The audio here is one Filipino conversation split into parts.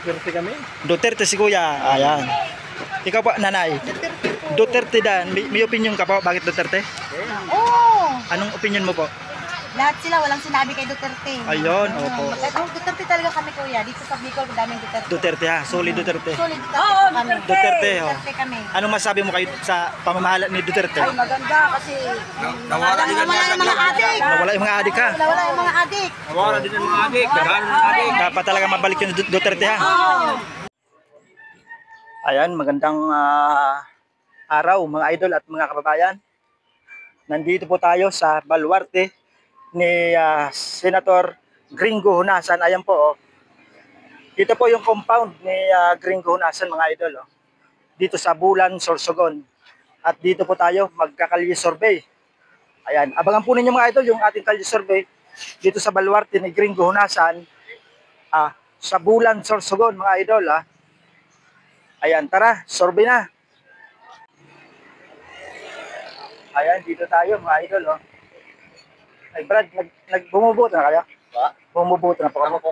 Duterte kami. Duterte si kuya. Ayan. Ikaw po, nanay. Duterte dan. May opinion ka po? Bakit Duterte? Oo! Anong opinion mo po? Lahat sila walang sinabi kay Duterte. Ayun, opo. Duterte talaga kami kuya. Dito sa Bicol, daming Duterte. Duterte ha. Solid Duterte. Solid Duterte kami. Duterte, oh. Duterte kami. Anong masabi mo kayo sa pamamahala ni Duterte? Ay, maganda kasi nawala yung mga adik. Nawala yung mga adik ha. Nawala yung mga adik. Nawala din ang mga adik. Nagano ng adik. Dapat talaga mabalik yung Duterte ha. Oo. Ayan, magandang araw mga idol at mga kababayan. Nandito po tayo sa baluarte ni Senator Gringo Honasan. Ayan po, oh. Dito po yung compound ni Gringo Honasan mga idol. Oh. Dito sa Bulan, Sorsogon. At dito po tayo magkakalye survey. Ayan, abangan po ninyo mga idol yung ating kalye survey dito sa baluarte ni Gringo Honasan sa Bulan, Sorsogon mga idol. Ayan, tara, survey na. Ayan, dito tayo mga idol. Oh. Ay Brad, bumubuto na kayo? Bumubuto na po ako.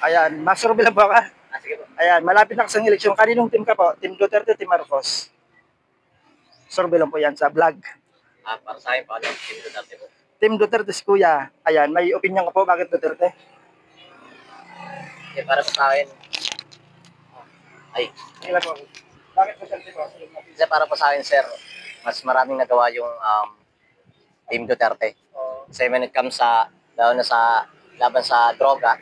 Ayan, masurvey lang po ka. Sige po. Ayan, malapit na kasang eleksyon. Kaninong team ka po? Team Duterte, Team Marcos? Survey lang po yan sa vlog. Para sa akin, Team Duterte po. Team Duterte si Kuya. Ayan, may opinion ka po. Bakit Duterte? Para sa akin, Kailan po? Bakit Duterte po? kasi para po sa akin, sir, mas maraming nagawa yung Team Duterte. Kasi when it comes sa, lalo na sa laban sa droga,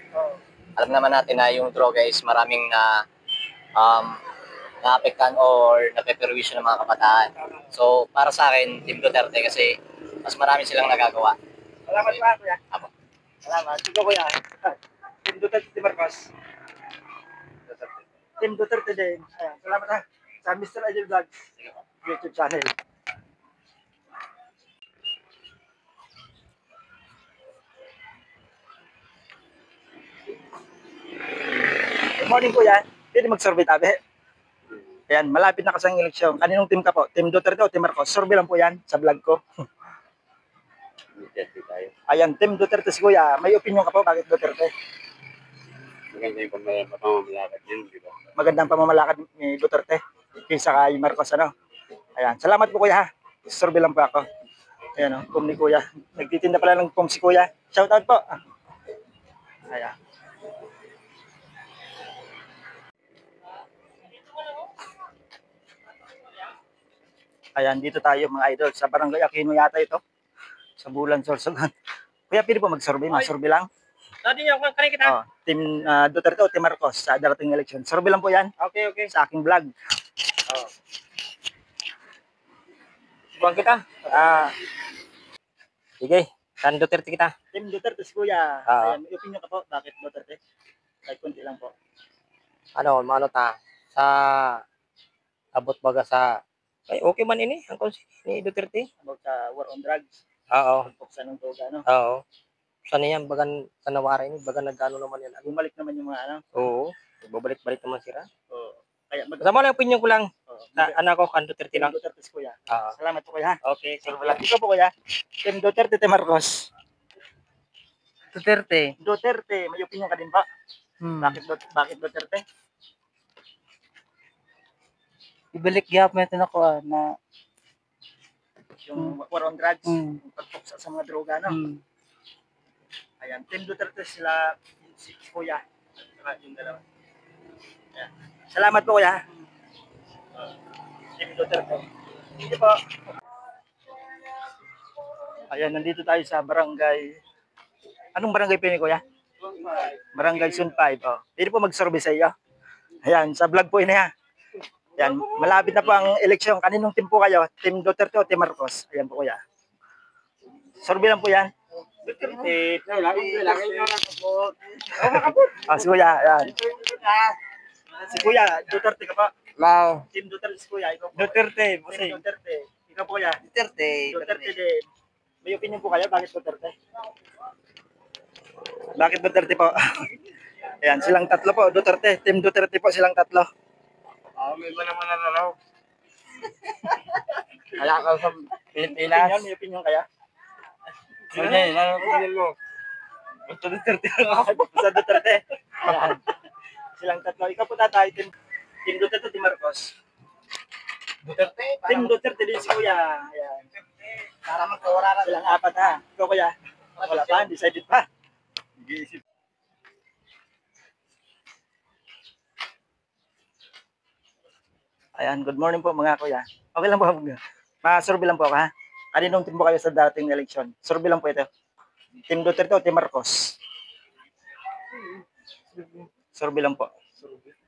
alam naman natin na yung droga is maraming naapektan or napeperwisyo ng mga kabataan. So, para sa akin, Team Duterte kasi mas marami silang nagagawa. Salamat pa, Kuya. Apo. Salamat. Sige, Kuya. Team Duterte, Team Marcos. Team Duterte din. Ayan, salamat ha. Sa Mr. Idol Vlogs YouTube channel. Good morning, Kuya. Pwede mag-survey tabi. Ayan, malapit na kasang eleksyon. Kaninong team ka po? Team Duterte o Team Marcos? Survey lang po yan sa vlog ko. Duterte tayo. Ayan, Team Duterte si Kuya. May opinion ka po? Bakit Duterte? Maganda yung pamamalakad yun, di ba? Magandang pamamalakad ni Duterte kaysa kay Marcos, ano? Ayan, salamat po Kuya ha. Survey lang po ako. Ayan o, pum ni Kuya. Nagtitinda pala ng pum si Kuya. Shout out po. Ayan. Ayan, dito tayo mga idol. Sa Barangay Aquino yata ito. Sa Bulan, Sorsogon. Kuya, pwede po mag-survey. Mag-survey lang. Dati niyo, kanina kita. Oh, Team Duterte o Team Marcos sa darating election. Survey lang po yan. Okay, okay. Sa aking vlog. Buwan kita. Sige, kan Duterte kita. Team Duterte si Kuya. Ah. Ayan, may opinion ka po. Bakit Duterte? Kahit kunti lang po. Ano ta? Sa abot baga sa ay okay man ini ang konsep ni Duterte. About sa war on drugs. Oo. Pagpuksan ng droga, no? Oo. Sana yan bagan sa nawara ini baga nagano naman yan. Bumalik naman yung mga ano. Oo. Babalik-balik naman sila. Oh, kaya Kasama lang opinion ko lang. oh, Na, anak ko kan Duterte Team lang. Duterte si Kuya. Oo. Salamat po Kuya. Okay, sige. Ikaw po Kuya. Team Duterte, Team Marcos. Duterte. Duterte, may opinion ka din ba? Bakit Duterte? Ibalik gyap meron ako na Yung war on drugs, yung pagpuksa sa mga droga, no? Ayan, Team Duterte sila, si Kuya. Saka yung dalawa. Ayan. Salamat po Kuya. Team Duterte. Sige po. Ayan, nandito tayo sa barangay. Anong barangay po ni Kuya? Barangay Sun 5. Oh. Pwede po mag-survey sa iyo. Ayan, sa vlog po yun ha. Ayan, malapit na po ang eleksyon. Kaninong team po kayo? Team Duterte o Team Marcos? Ayan po Kuya. Survey lang po yan. Duterte. Si Kuya, ayan. Si Kuya, Duterte ka pa. Wow. Team Duterte si Kuya. Ikaw po. Duterte. Team Duterte. Ikaw po Kuya. Duterte. Duterte din. May opinion po kayo? Bakit Duterte? Bakit Duterte po? Ayan, silang tatlo po. Duterte. Team Duterte po silang tatlo. May iba naman na raw. Kaya ka sa Pilipinas. Opinion? May opinion kaya? Sige, ano mo? Sa Duterte. Ayan. Silang tatlo. Ikaw po tatay, Team Duterte, Team Marcos. Duterte. Team Duterte din si Kuya. Ayan. Para magkawara Silang apat ha. Ikaw Kuya. Wala pa, undecided pa. Nag-iisip. Ayan, good morning po mga kuya. Okay lang po. Ma-survey lang po ako ha. Kaninong team po kayo sa dating election? Survey lang po ito. Team Duterte o Team Marcos? Survey lang po.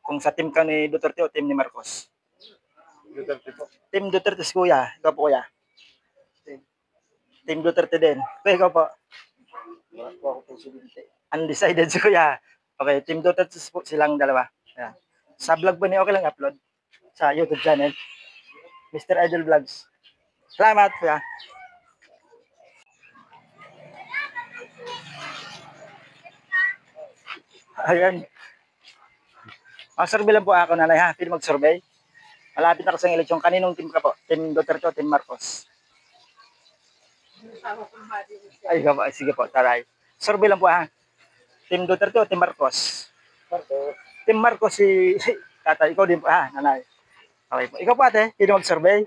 Kung sa team ka ni Duterte o team ni Marcos? Duterte po. Team Duterte si kuya. Ikaw po kuya. Team Duterte din. Kuya, ikaw po. Wala po ako presidente. Undecided si kuya. Okay, Team Duterte po silang dalawa. Ayan. Sa vlog po niyo, okay lang upload sa YouTube channel. Mr. Idol Vlogs. Salamat kuya. Ayan. Survey lang po ako nanay ha. Pwede mag-survey. Malapit na kasi ang eleksyon. Kaninong team ka po? Team Duterte o Team Marcos? Ay, sige po. Taray. Survey lang po ha. Team Duterte o Team Marcos? Marcos. Team Marcos si tatay. Ikaw din po ha, nanay. Okay po. Ikaw po ate, pwede mag-survey.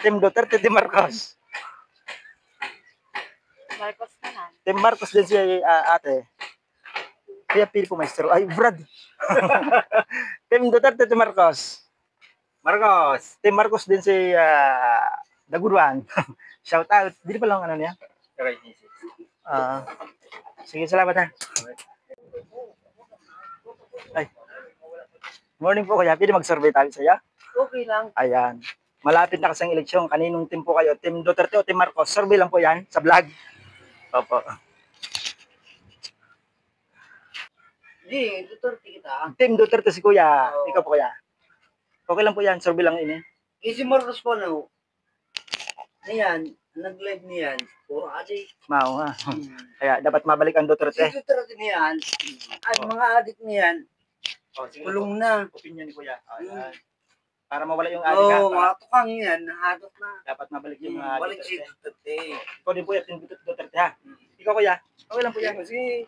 Team Duterte, Team Marcos. Marcos na lang. Team Marcos din si ate. Kaya pili po maestro. Ay, Brad. Team Duterte, Team Marcos. Marcos. Team Marcos din si Daguruan. Shout out. Di pa lang ano niya. Ah, sige, salamat ha. Ay. Morning po kaya. Pwede mag-survey tayo sa iyo. Okay lang. Ayan. Malapit na kasi ang eleksyon. Kaninong team po kayo? Team Duterte o Team Marcos? Survey lang po yan sa vlog. Opo. Hindi, Duterte kita. Team Duterte si Kuya. Ikaw po Kuya. Okay lang po yan. Survey lang ini. Kasi Marcos po na ho. Ayan, nag-live niyan. Puro adik. Mao ha. Kaya dapat mabalik ang Duterte. Si Duterte niyan, at mga adik niyan, kulong na. Opinion ni Kuya. Ayan. Para mawala yung adik ha. Oo, mga tukang yan, nahadot na. Dapat mabalik yung Balik si Duterte. Duterte. Ikaw din po yan. Team Duterte ha. Ikaw Kuya. Okay lang po yan. Kasi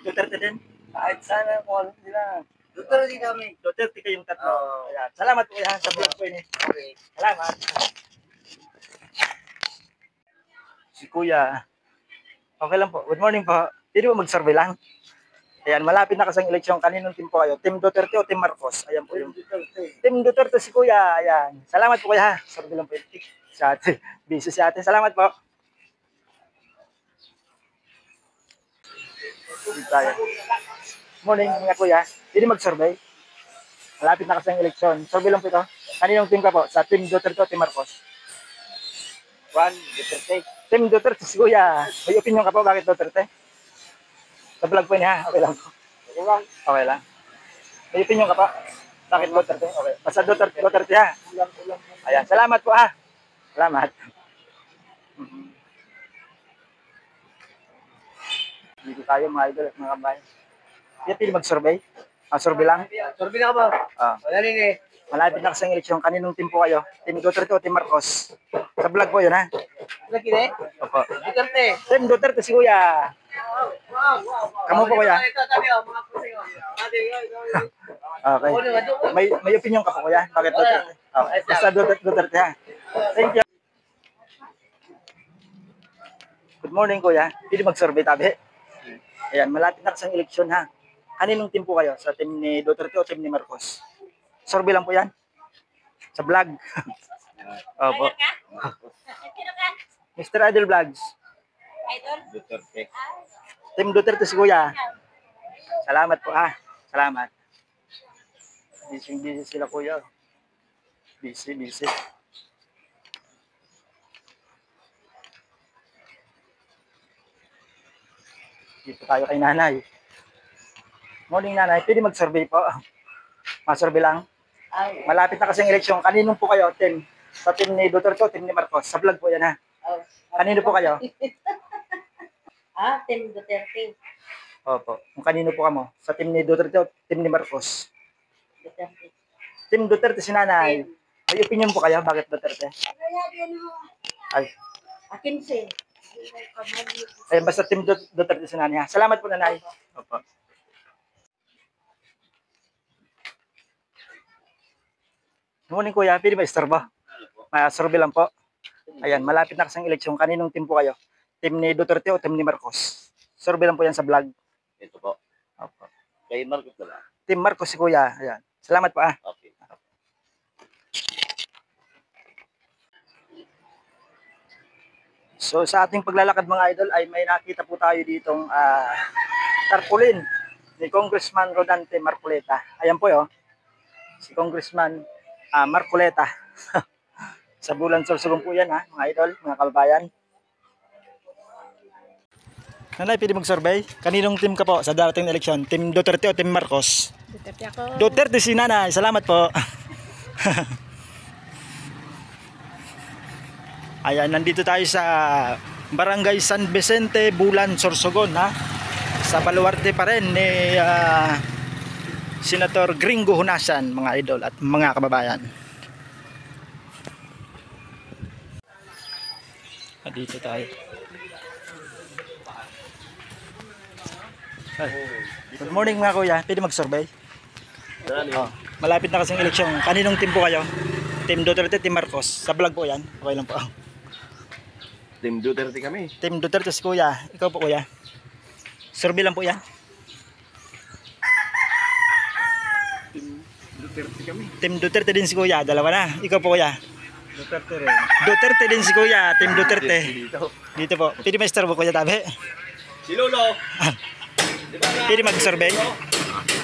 Duterte din. kahit sana kung ano sila. Duterte kami. Duterte kayong tatlo. Oo. Ayan. Salamat po Kuya sa vlog po ini. Okay. Salamat. Si Kuya. Okay lang po. Good morning po. Pwede po mag-survey lang. Ayan, malapit na kasi ang eleksyon. Kaninong team po kayo? Team Duterte o Team Marcos? Ayan po yung Team Duterte si Kuya. Ayan. Salamat po Kuya. Survey lang po yung si ate. Busy si ate. Salamat po. Dito tayo. Morning mga Kuya. Pwede mag-survey. Malapit na kasi ang eleksyon. Survey lang po ito. Kaninong team ka po? Sa Team Duterte o Team Marcos? Juan Duterte. Team Duterte si Kuya. May opinion ka po bakit Duterte? Sa vlog po niya, okay lang po. Okay lang. May opinion ka pa? Bakit Duterte? Okay. Basta Duterte ha. Ayan, salamat po ha. Salamat. Dito tayo mga idol at mga kabayan. Kaya pili mag-survey. Survey lang. Survey na ka ba? Wala rin eh. Malapit na kasi ang eleksyon. Kaninong team po kayo? Team Duterte o Team Marcos? Sa vlog po yun ha. Lagi na eh. Opo. Duterte. Team Duterte si Kuya. Kamu po Kuya? Ito, tabi oh, mga pusing oh. Okay. May opinion ka po Kuya? Bakit Duterte? Okay. Basta Duterte ha. Thank you. Good morning Kuya. Pwede mag-survey tabi. Ayan, malapit na kasi ang eleksyon ha. Kaninong team po kayo? Sa team ni Duterte o team ni Marcos? Survey lang po yan. Sa vlog. Opo. Mr. Idol Vlogs. Duterte. Team Duterte si Kuya. Salamat po ha. Salamat. Busy sila Kuya. Busy. Dito tayo kay nanay. Morning nanay. Pwede mag-survey po. Ma-survey lang. Ay, Malapit na kasi ang eleksyon. Kaninong po kayo? Team? Sa team ni Duterte o team ni Marcos? Sa vlog po yan ha. Kanino po kayo? Team Duterte. Opo. Kung kanino po kamo? Sa team ni Duterte o team ni Marcos? Duterte. Team Duterte si nanay. May opinion po kayo? Bakit Duterte? Ay. Akin si. Ayun, basta team Duterte si nanay ha. Salamat po nanay. Opo. Good morning kuya, pwede ba istorbo? Survey lang po. Ayan, malapit na kasing eleksyon. Kaninong team po kayo? Team ni Duterte o team ni Marcos? Survey lang po yan sa vlog. Ito po. Opo. Kay Marcos na lang. Team Marcos si kuya. Ayan. Salamat po ah. Okay. So sa ating paglalakad mga idol ay may nakita po tayo ditong tarpaulin ni Congressman Rodante Marcoleta. Ayan po yo. Si Congressman Marcoleta. Sa Bulan Sorsogon po yan ha, mga idol, mga kababayan. Nanay, pwede mag-survey? Kaninong team ka po sa darating na eleksyon? Team Duterte o Team Marcos? Duterte ako. Duterte si nanay. Salamat po. Ayan, nandito tayo sa Barangay San Vicente, Bulan, Sorsogon ha. Sa baluarte pa rin ni Senator Gringo Honasan, mga idol at mga kababayan. Dito tayo. Ay, good morning mga kuya. Pwede mag-survey? Oh, malapit na kasing eleksyon. Kaninong team po kayo? Team Duterte, Team Marcos. Sa vlog po yan. Okay lang po. Team Duterte kami. Team Duterte si kuya. Ikaw po kuya. Survey lang po yan. Team Duterte kami. Team Duterte din si kuya. Dalawa na. Ikaw po kuya. Duterte rin. Duterte din si kuya. Team Duterte. Dito. Dito po. Pwede may star po kuya tabi. Si Lolo. Pwede mag-survey.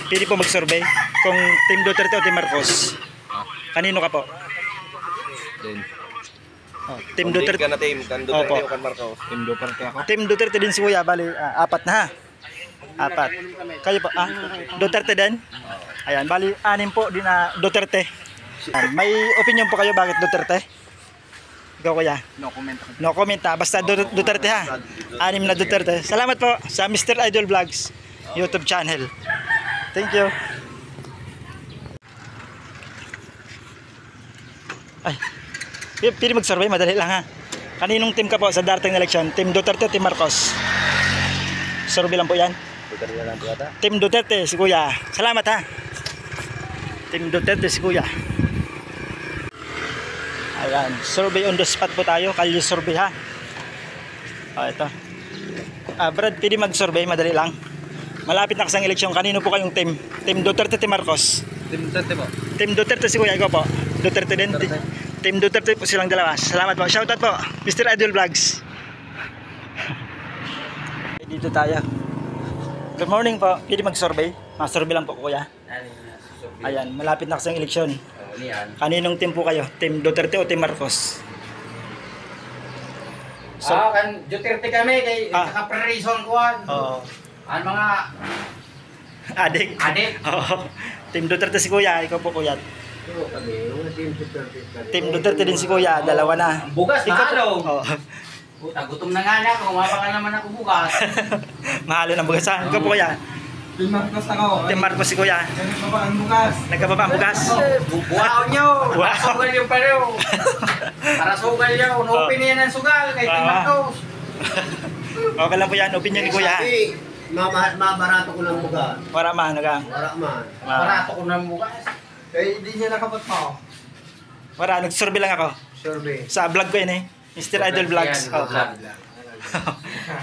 Pwede po mag-survey. Kung Team Duterte o Team Marcos. Kanino ka po? Din. Oh, Team Duterte. Ka na team. Kan Opo. Duterte o kan Marcos. Team Duterte ako. Team Duterte din si kuya. Bali, apat na ha. Apat. Kayo po, Duterte din? Ayan, bali, anim po din na Duterte. May opinion po kayo bakit Duterte? Ikaw kuya? No comment. No comment ha. Basta Duterte ha. Anim na Duterte. Salamat po sa Mr. Idol Vlogs YouTube channel. Thank you. Ay, pwede mag-survey, madali lang ha. Kaninong team ka po sa darating na eleksyon? Team Duterte o Team Marcos? Survey lang po yan. Duterte na lang po ata. Team Duterte si kuya. Salamat ha. Team Duterte si kuya. Ayan, survey on the spot po tayo. Kalye survey ha. Ito. Brad, pwede mag-survey, madali lang. Malapit na kasang eleksyon. Kanino po kayong team? Team Duterte, Team Marcos? Team Duterte po. Team Duterte si kuya, ikaw po. Duterte din. Team Duterte po silang dalawa. Salamat po. Shoutout po. Mr. Idol Vlogs. Dito tayo. Good morning po. Pwede mag-survey? Survey lang po kuya. Ayan, malapit na kasang eleksyon. Kaninong team po kayo? Team Duterte o Team Marcos? Kan Duterte kami kay naka-pre-reason ko ang mga Adik. adik. Oo. Team Duterte si kuya, ikaw po kuya. Team Duterte din si kuya, dalawa na. Bugas Ikaw po. mahalo. Oo. Puta, gutom na nga na ako. Kumapa ka naman ako bukas. Mahalo ng bugas ha. Ikaw po kuya. Team Marcos ako. Team Marcos si kuya. Nagpapa ang bukas. Nagkababa ang bugas. Buhaw nyo. Wow. Para sugal yung pareho. Para sugal nyo. No opinion ng sugal kay Team Marcos. Okay lang po yan, opinion ni kuya. Mabarato ko ng bugas. Wala man, nagang. Wala man. Barato ko ng bugas. Eh, hindi niya nakapot pa. Wala, nag-survey lang ako. Survey. Sa vlog ko yun eh. Mr. Idol Vlogs. Opo.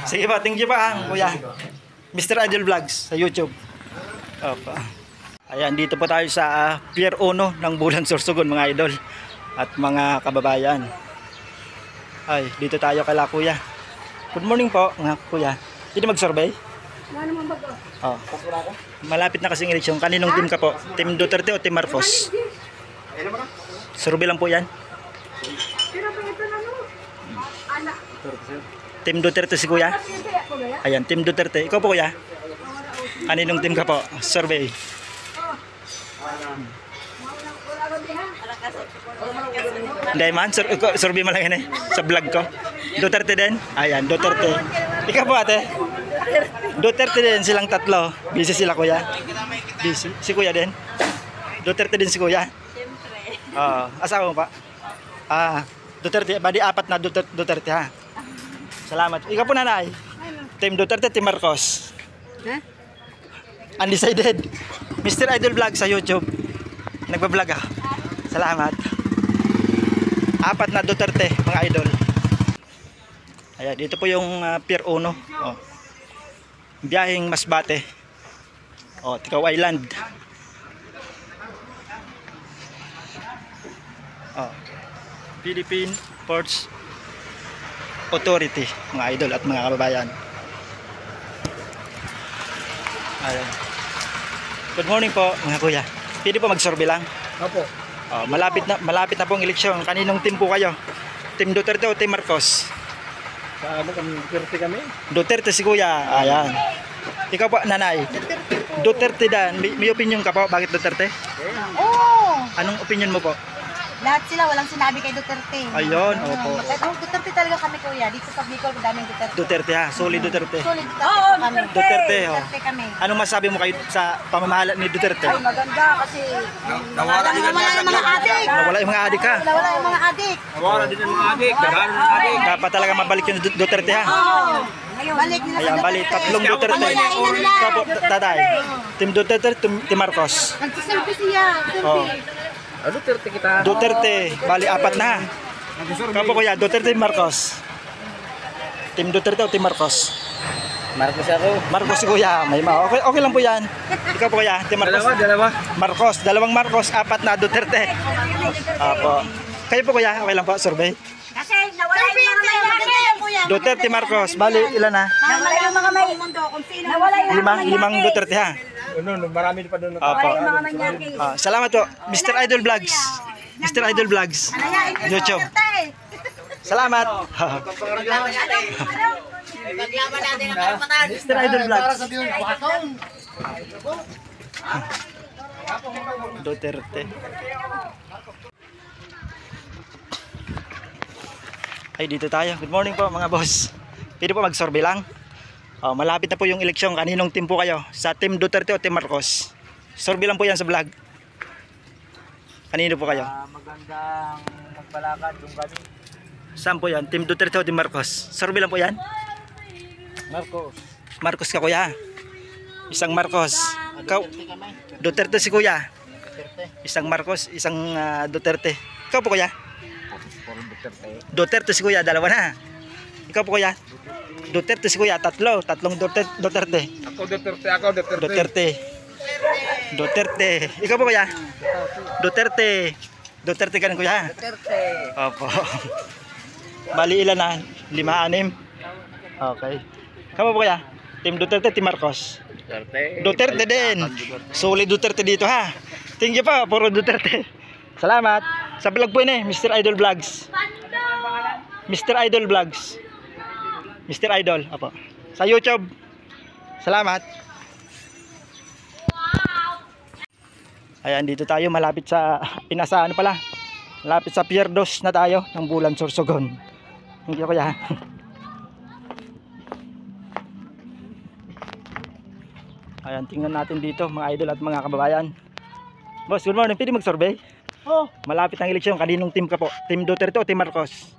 Sige po, thank you pa kuya. Mr. Idol Vlogs sa YouTube. Opo. Ayan, dito po tayo sa Pier 1 ng Bulan Sorsogon mga idol at mga kababayan. Ay, dito tayo kay kuya. Good morning po mga kuya. Pwede mag-survey? Ano naman bago? Oh. Malapit na kasing eleksyon. Kaninong team ka po? Team Duterte o Team Marcos? Survey lang po yan. Pero pa ito na no? Anak. Team Duterte si kuya. Ayan, Team Duterte. Ikaw po kuya? Kaninong team ka po? Survey. Hindi man, survey mo lang yan eh. Sa vlog ko. Duterte din? Ayan, Duterte. Ikaw po ate? Duterte din silang tatlo. Busy sila kuya? Busy. Si kuya din? Duterte din si kuya? Siyempre. Asawa mo pa? Duterte. Badi apat na Duterte ha? Salamat. Ikaw po nanay? Team Duterte, Team Marcos? Undecided. Mr. Idol Vlog sa YouTube. Nagbablog ah. Salamat. 4 na Duterte, mga idol. Ayan, dito po yung Pier 1. Oh. Biyaheng Masbate. Oh, Tikaw Island. Oh. Philippine Ports Authority, mga idol at mga kababayan. Ayan. Good morning po, mga kuya. Pwede po mag-survey lang? Opo. Oh, malapit na pong eleksyon. Kaninong team po kayo? Team Duterte o Team Marcos? Sa ano kami, Duterte kami? Duterte si kuya. Ayan. Ikaw po, nanay. Duterte dan. May opinion ka po? Bakit Duterte? Oo! Anong opinion mo po? Lahat sila walang sinabi kay Duterte. Ayun, opo. Duterte talaga kami kuya. Dito sa Bicol, daming Duterte. Duterte ha, solid Duterte. Solid Duterte kami. Duterte, oh. Duterte kami. Anong masabi mo kayo sa pamamahala ni Duterte? Ay, maganda kasi nawala yung mga adik. Nawala yung mga adik ha. Nawala yung mga adik. Nawala din ang mga adik. Daghan ng adik. Dapat talaga mabalik yung Duterte ha. Oo. Balik nila Ayan, sa balik. Tatlong Duterte. Pamalain nila. Ikaw po, tatay. Team Duterte, Team Marcos. Nagsiselfie siya. Oh. Selfie. Duterte kita. Duterte, bali 4 na. Ikaw po kuya, Duterte, Marcos. Team Duterte o Team Marcos? Marcos ako. Marcos si kuya, may okay, okay lang po yan. Ikaw po kuya, Team Marcos. Dalawa. Marcos, dalawang Marcos, 4 na Duterte. Apo. Kayo po kuya, okay lang po, survey. Kasi nawala yung mga may kuya. Duterte, Marcos, bali ilan na? Nawala yung mga may mundo kung sino. Nawala yung Limang Duterte ha. Marami pa doon. Apo. mga manyaki. Salamat po, Mr. Idol Vlogs. Mr. Idol Vlogs. YouTube. Salamat. Mr. Idol Vlogs. Duterte. Ay, dito tayo. Good morning po mga boss. Pwede po mag-survey lang. Oh, malapit na po yung eleksyon. Kaninong team po kayo? Sa Team Duterte o Team Marcos? Survey lang po yan sa vlog. Kanino po kayo? Magandang magbalakad yung kami. Saan po yan? Team Duterte o Team Marcos? Survey lang po yan? Marcos. Marcos ka kuya. Isang Marcos. Duterte si kuya. Isang Marcos, isang Duterte. Ikaw po kuya? Duterte si kuya, dalawa na. Ikaw po kuya? Duterte si kuya, tatlong Duterte. Ako Duterte. Duterte. Ikaw po kuya? Duterte. Duterte ka rin kuya? Duterte. Opo. Bali ilan na? 5, 6? Okay. Ikaw po kuya? Team Duterte, Team Marcos? Duterte din. Solid Duterte dito ha. Thank you po, puro Duterte. Salamat. Sa vlog po yun Mr. Idol Vlogs. Mr. Idol Vlogs. Mr. Idol, apo. Sa YouTube. Salamat. Ayan, dito tayo malapit sa pinasaan pala. Malapit sa Pier 2 na tayo ng Bulan Sorsogon. Thank you kuya. Ayan, tingnan natin dito mga idol at mga kababayan. Boss, good morning. Pwede mag-survey? Oh. Malapit ang eleksyon. Kaninong team ka po? Team Duterte o Team Marcos?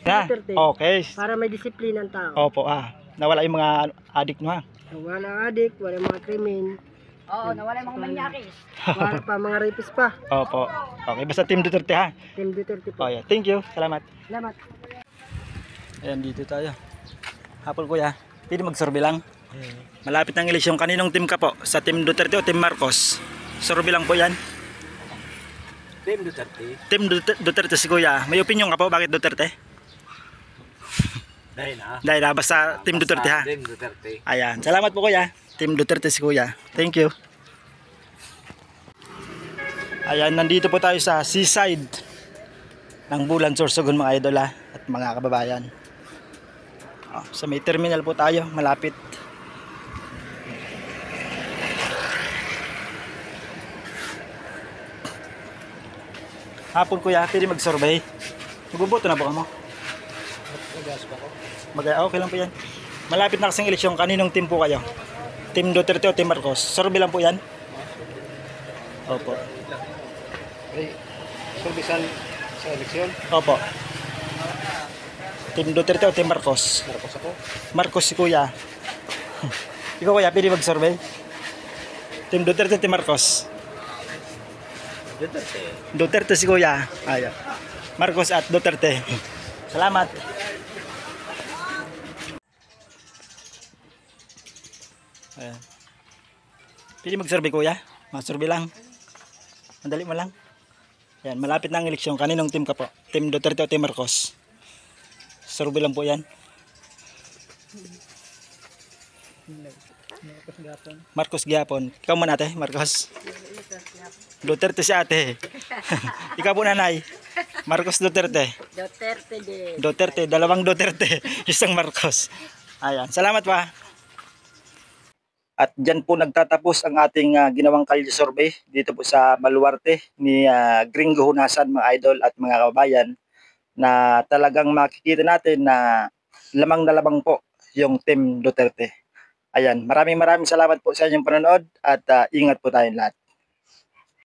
Duterte. Okay. Para may disiplina ang tao. Opo, nawala yung mga adik nyo ha. Wala adik, wala mga krimen, Oo, nawala yung mga manyaki. wala pa mga rapist pa. Opo. Okay, basta Team Duterte ha. Team Duterte po. Oh, yeah. Thank you. Salamat. Salamat. Ayan, dito tayo. Hapon kuya. Pwede mag-survey lang. Malapit ang eleksyon. Kaninong team ka po? Sa Team Duterte o Team Marcos? Survey lang po yan. Team Duterte. Team Duterte si kuya. May opinion ka po? Bakit Duterte? Dahil basta Team Duterte ha. Team Duterte. Ayan. Salamat po kuya. Team Duterte si kuya. Thank you. Ayan, nandito po tayo sa seaside ng Bulan Sorsogon mga idol at mga kababayan. Sa may terminal po tayo, malapit. Hapon kuya, pwede mag-survey. Magbuboto na ba mo? Okay lang po yan. Malapit na kasing eleksyon. Kaninong team po kayo? Team Duterte o Team Marcos? Survey lang po yan. Opo. Surbisan sa eleksyon. Opo. Team Duterte o Team Marcos? Marcos ako. Marcos si kuya. Ikaw kuya, pwede mag-survey? Team Duterte o Team Marcos? Duterte. Duterte si Kuya. Ayan. Marcos at Duterte. Salamat. Ayan. Pili mag-survey Kuya. Mag-survey lang. Madali mo lang. Yan, malapit na ang eleksyon. Kaninong team ka po? Team Duterte o Team Marcos? Survey lang po yan. Marcos Giapon. Ikaw man ate, Marcos. Duterte si ate. Ikaw po nanay. Marcos Duterte. Duterte din. Duterte, dalawang Duterte. Isang Marcos. Ayan, salamat pa. At dyan po nagtatapos ang ating ginawang kalye survey dito po sa Baluarte ni Gringo Hunasan, mga idol at mga kababayan, na talagang makikita natin na lamang po yung Team Duterte. Ayan, maraming salamat po sa inyong panonood at ingat po tayong lahat.